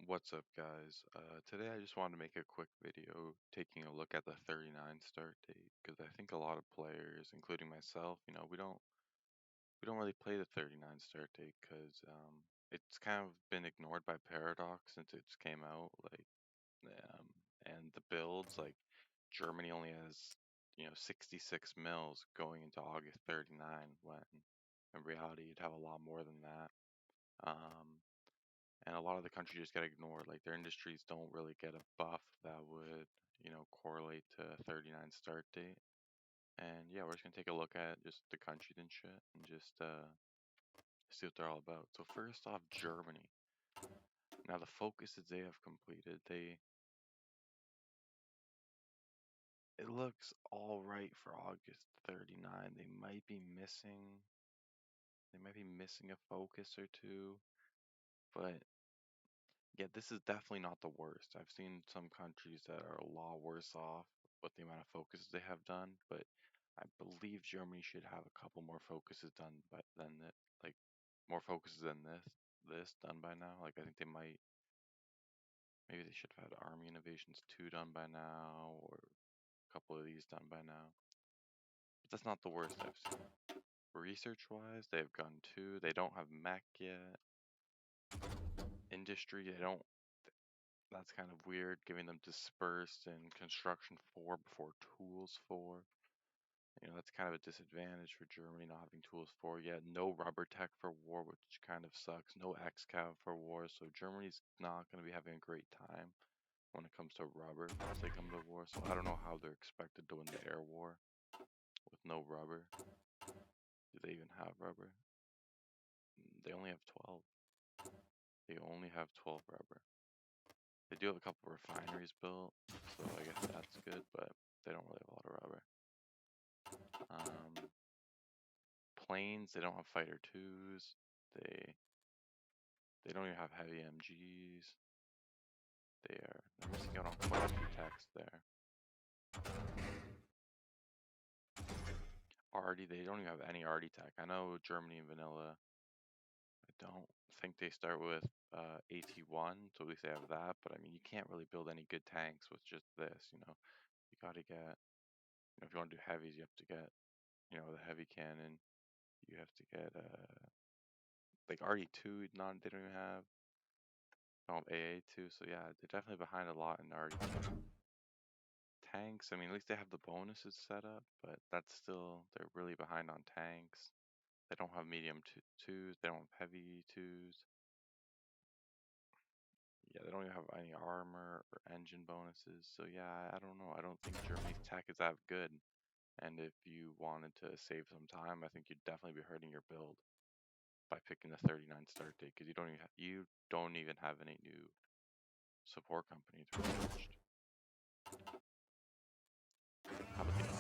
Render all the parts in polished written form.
What's up, guys? Today I just wanted to make a quick video taking a look at the 39 start date because I think a lot of players, including myself, we don't really play the 39 start date because it's kind of been ignored by Paradox since it's came out. Um, and the builds like Germany only has 66 mils going into August 39 when in reality you'd have a lot more than that. Um, and a lot of the countries just get ignored. Like their industries don't really get a buff that would, correlate to a 39 start date. And yeah, we're just gonna take a look at just the countries and shit, and just see what they're all about. So first off, Germany. Now the focuses they have completed, it looks all right for August 39. They might be missing a focus or two, but yeah, this is definitely not the worst. I've seen some countries that are a lot worse off with the amount of focuses they have done, but I believe Germany should have a couple more focuses done by than that, like more focuses than this done by now. Like I think maybe they should have had Army Innovations 2 done by now, or a couple of these done by now. But that's not the worst I've seen. Research wise, they've gone 2. They don't have mech yet. Industry, they don't. That's kind of weird, giving them dispersed and construction 4 before tools 4. That's kind of a disadvantage for Germany not having tools 4 yet. No rubber tech for war, which kind of sucks. No XCAV for war, so Germany's not going to be having a great time when it comes to rubber once they come to war. So I don't know how they're expected to win the air war with no rubber. Do they even have rubber? They only have 12. They only have 12 rubber. They do have a couple refineries built, so I guess that's good, but they don't really have a lot of rubber. Planes, they don't have fighter 2s. They don't even have heavy MGs. They're missing out on quite a few techs there. Arty, they don't even have any Arty tech. I know Germany and Vanilla, I don't think they start with AT1, so at least they have that, but I mean, you can't really build any good tanks with just this, You gotta get, if you want to do heavies, you have to get, the heavy cannon. You have to get, like RD2, they don't even have. AA2, so yeah, they're definitely behind a lot in RD2. Tanks, I mean, at least they have the bonuses set up, but they're really behind on tanks. They don't have medium 2s, they don't have heavy 2s. Yeah, they don't even have any armor or engine bonuses, so yeah, I don't know. I don't think Germany's tech is that good. And if you wanted to save some time, I think you'd definitely be hurting your build by picking the 39 start date, because you don't even have any new support companies launched. How about the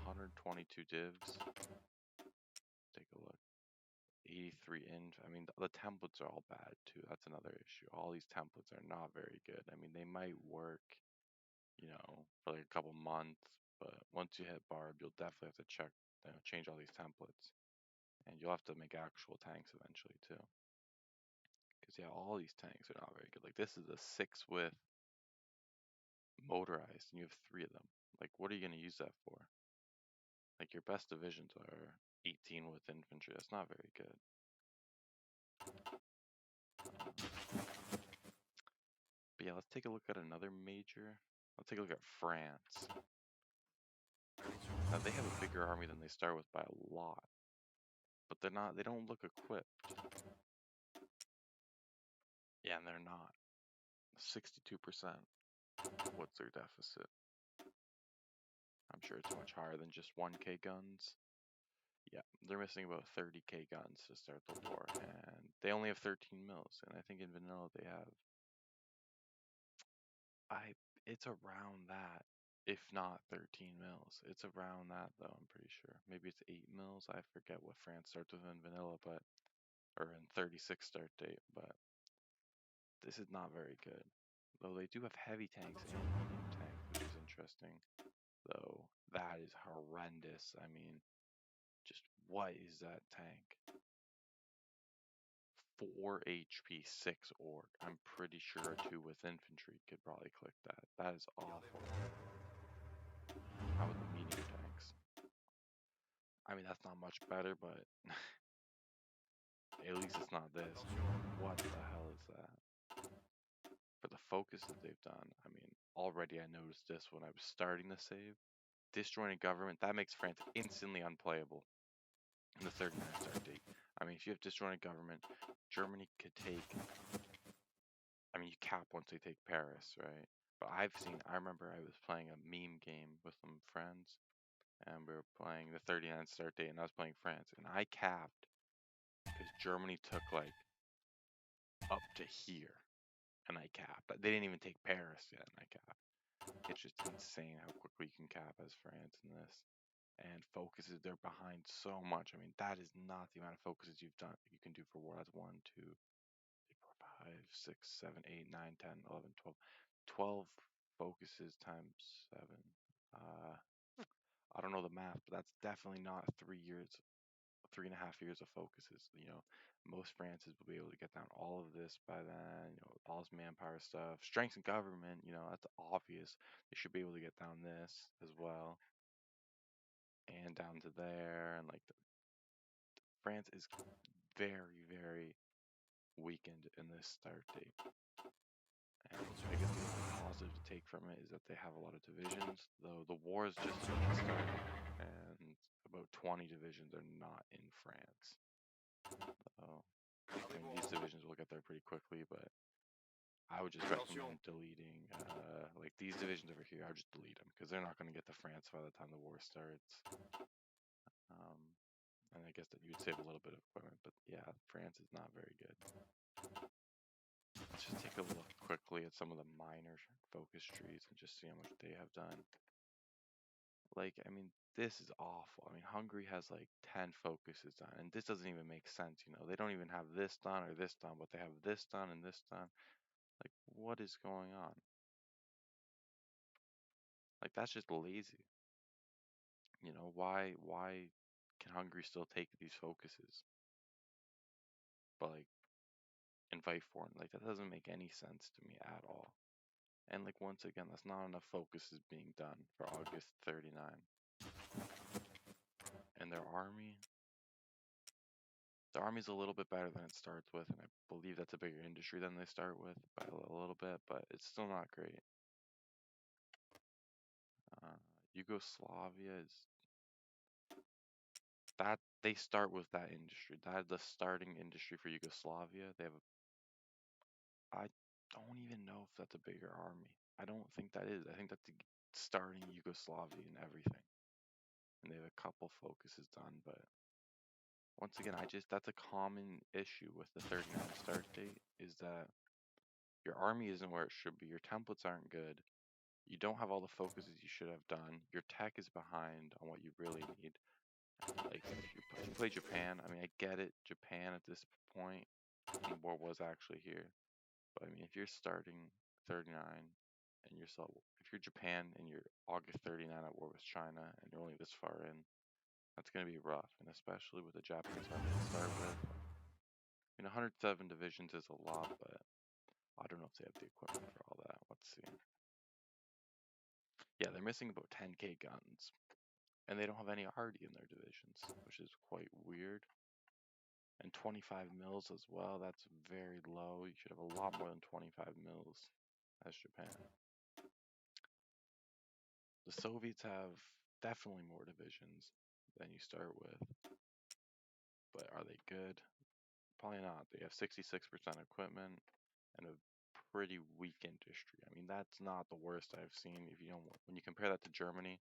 122 divs? Take a look. 83 inch. I mean, the templates are all bad too. That's another issue. All these templates are not very good. I mean, they might work, for like a couple months, but once you hit Barb, you'll definitely have to change all these templates, and you'll have to make actual tanks eventually too. Because yeah, all these tanks are not very good. Like this is a 6 with motorized, and you have 3 of them. Like, what are you gonna use that for? Like your best divisions are 18 with infantry. That's not very good. But yeah, let's take a look at another major. Let's take a look at France. Now they have a bigger army than they start with by a lot, but they don't look equipped. Yeah, and they're not. 62%. What's their deficit? I'm sure it's much higher than just 1k guns. Yeah, they're missing about 30k guns to start the war, and they only have 13 mils, and I think in vanilla they have it's around that, if not 13 mils. It's around that though, I'm pretty sure. Maybe it's 8 mils. I forget what France starts with in vanilla, or in 36 start date, but this is not very good. Though they do have heavy tanks and medium tanks, which is interesting. Though that is horrendous. I mean, just what is that tank? 4 HP, 6 orc. I'm pretty sure a 2 with infantry could probably click that. That is awful. How about the medium tanks? I mean, that's not much better, but at least it's not this. What the hell is that? For the focus that they've done, I mean, already I noticed this when I was starting the save. Disjointed government, that makes France instantly unplayable in the 39 start date. I mean, if you have disjointed government, Germany could take, I mean, you cap once they take Paris, right? But I remember I was playing a meme game with some friends, and we were playing the 39 start date, and I was playing France, and I capped because Germany took like up to here, and I capped. They didn't even take Paris yet, and I capped. It's just insane how quickly you can cap as France in this. And focuses, they're behind so much. I mean, that is not the amount of focuses you can do for war. That's 1, 2, 3, 4, 5, 6, 7, 8, 9, 10, 11, 12. 12 focuses times 7. I don't know the math, but that's definitely not 3 years, 3.5 years of focuses. Most Frances will be able to get down all of this by then. All this manpower stuff, strengths in government. That's obvious. They should be able to get down this as well, and down to there, and like France is very, very weakened in this start date. And I guess the only positive to take from it is that they have a lot of divisions, though the war is just started, and about 20 divisions are not in France. So, I mean, these divisions will get there pretty quickly, but I would just recommend deleting, like these divisions over here, I would just delete them, because they're not going to get to France by the time the war starts. And I guess that you would save a little bit of equipment, but yeah, France is not very good. Let's just take a look quickly at some of the minor focus trees and just see how much they have done. Like, I mean, this is awful. I mean, Hungary has like 10 focuses done, and this doesn't even make sense. They don't even have this done or this done, but they have this done and this done. Like, what is going on? Like, that's just lazy. Why can Hungary still take these focuses? But like, invite foreign, like that doesn't make any sense to me at all. And like, once again, that's not enough focuses being done for August 39. And their army's a little bit better than it starts with, and I believe that's a bigger industry than they start with by a little bit, but it's still not great. Yugoslavia is that they start with that industry. That is the starting industry for Yugoslavia. I don't even know if that's a bigger army. I don't think that is. I think that's the starting Yugoslavia and everything. And they have a couple focuses done, but once again, that's a common issue with the 39 start date, is that your army isn't where it should be. Your templates aren't good. You don't have all the focuses you should have done. Your tech is behind on what you really need. Like, if you play Japan, I mean, I get it. Japan at this point, the war was actually here. But I mean, if you're starting 39 and if you're Japan and you're August 39 at war with China and you're only this far in, that's going to be rough. And especially with the Japanese army to start with. I mean, 107 divisions is a lot, but I don't know if they have the equipment for all that. Let's see. Yeah, they're missing about 10k guns. And they don't have any arty in their divisions, which is quite weird. And 25 mils as well, that's very low. You should have a lot more than 25 mils as Japan. The Soviets have definitely more divisions than you start with. But are they good? Probably not. They have 66% equipment and a pretty weak industry. I mean, that's not the worst I've seen. When you compare that to Germany,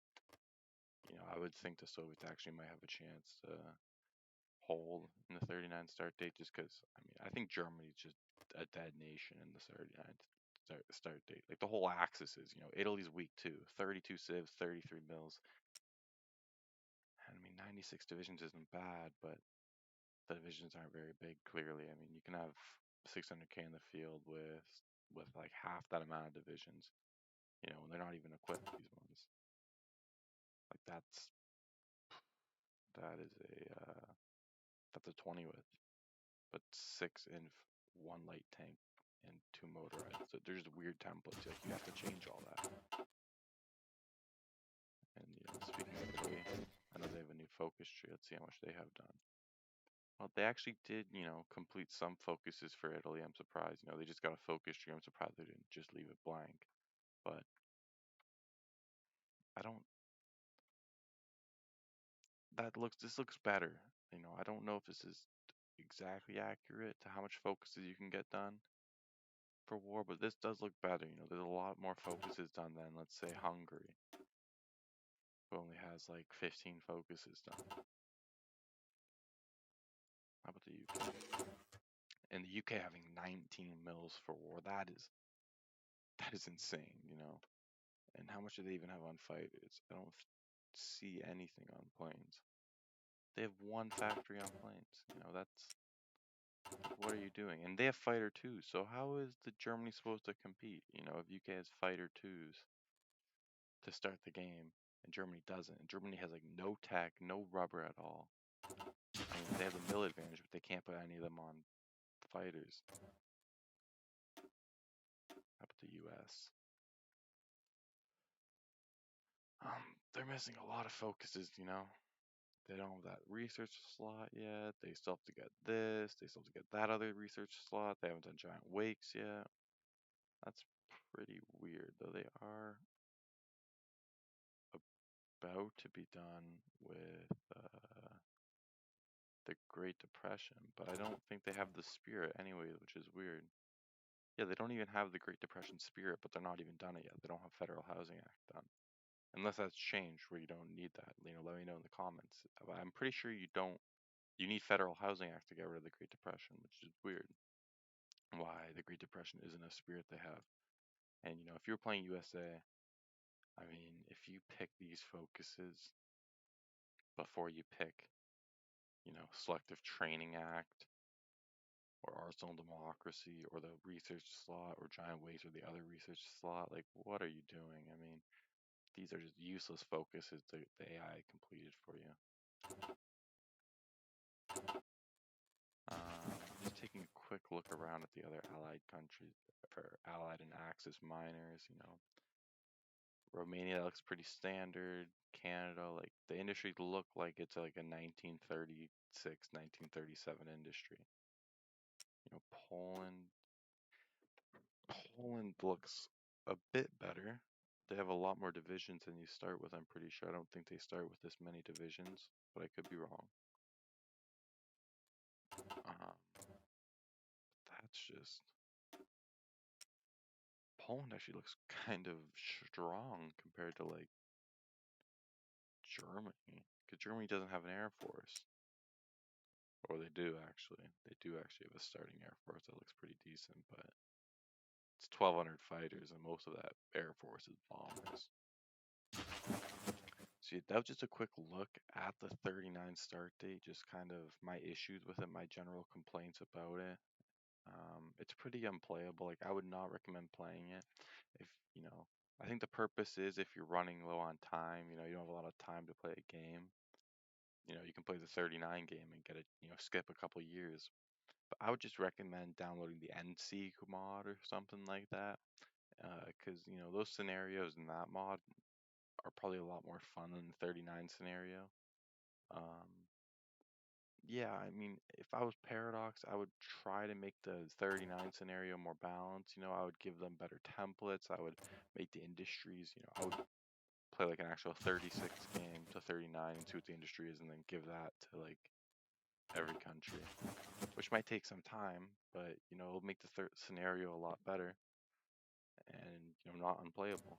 I would think the Soviets actually might have a chance to hold in the 39 start date, just because, I mean, I think Germany's just a dead nation in the 39 start date. Like, the whole axis is, Italy's weak too. 32 civs, 33 mils. I mean, 96 divisions isn't bad, but the divisions aren't very big, clearly. I mean, you can have 600k in the field with like half that amount of divisions, when they're not even equipped, these ones. Like, that is that's a 20 with. but 6 in one light tank and 2 motorized. So there's weird templates. Like you have to change all that. And speaking of Italy, I know they have a new focus tree. Let's see how much they have done. Well, they actually did, complete some focuses for Italy. I'm surprised. They just got a focus tree. I'm surprised they didn't just leave it blank. But I don't. This looks better. I don't know if this is exactly accurate to how much focuses you can get done for war, but this does look better. There's a lot more focuses done than, let's say, Hungary, who only has like 15 focuses done. How about the UK? And the UK having 19 mils for war, that is insane. And how much do they even have on fighters? I don't see anything on planes. They have one factory on planes. That's what are you doing? And they have fighter twos. So how is the Germany supposed to compete? If UK has fighter twos to start the game and Germany doesn't. And Germany has like no tech, no rubber at all. I mean, they have the mill advantage, but they can't put any of them on fighters. How about the US? They're missing a lot of focuses. They don't have that research slot yet. They still have to get this. They still have to get that other research slot. They haven't done giant wakes yet. That's pretty weird, though. They are about to be done with the Great Depression, but I don't think they have the spirit anyway, which is weird. Yeah, they don't even have the Great Depression spirit, but they're not even done it yet. They don't have Federal Housing Act done. Unless that's changed where you don't need that. Let me know in the comments. I'm pretty sure you don't. You need Federal Housing Act to get rid of the Great Depression, which is weird. Why the Great Depression isn't a spirit they have. And if you're playing USA, I mean, if you pick these focuses before you pick, Selective Training Act or Arsenal Democracy or the research slot or Giant Waste or the other research slot, like what are you doing? I mean, these are just useless focuses the AI completed for you. Just taking a quick look around at the other allied countries, or allied and Axis miners, Romania looks pretty standard. Canada, like the industry look like it's like a 1936, 1937 industry. Poland, Poland looks a bit better. They have a lot more divisions than you start with, I'm pretty sure. I don't think they start with this many divisions, but I could be wrong. That's just Poland actually looks kind of strong compared to like Germany, because Germany doesn't have an air force. Or they do actually. They do actually have a starting air force that looks pretty decent, but it's 1,200 fighters, and most of that air force is bombers. So that was just a quick look at the 39 start date, just kind of my issues with it, my general complaints about it. It's pretty unplayable. Like I would not recommend playing it. If I think the purpose is if you're running low on time, you don't have a lot of time to play a game. You can play the 39 game and get it, skip a couple years. But I would just recommend downloading the NC mod or something like that, because those scenarios in that mod are probably a lot more fun than the 39 scenario. Yeah, I mean, if I was Paradox, I would try to make the 39 scenario more balanced. I would give them better templates. I would make the industries, I would play like an actual 36 game to 39 and see what the industry is, and then give that to like every country, which might take some time, but it'll make the scenario a lot better and not unplayable.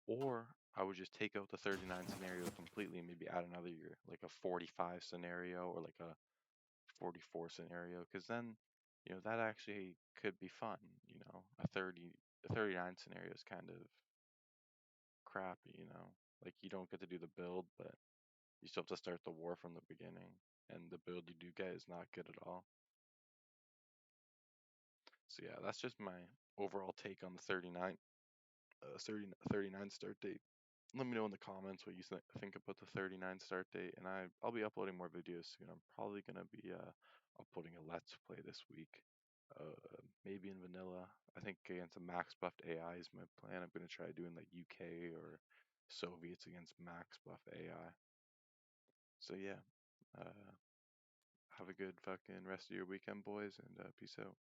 Or I would just take out the 39 scenario completely and maybe add another year, like a 45 scenario or like a 44 scenario, because then that actually could be fun. A 39 scenario is kind of crappy. Like you don't get to do the build, but you still have to start the war from the beginning, and the build you do get is not good at all. So yeah, that's just my overall take on the 39 start date. Let me know in the comments what you think about the 39 start date, and I'll be uploading more videos soon. I'm probably gonna be uploading a Let's Play this week. Maybe in vanilla. I think against a max buffed AI is my plan. I'm gonna try doing like UK or Soviets against max buff AI. So yeah, have a good fucking rest of your weekend, boys, and peace out.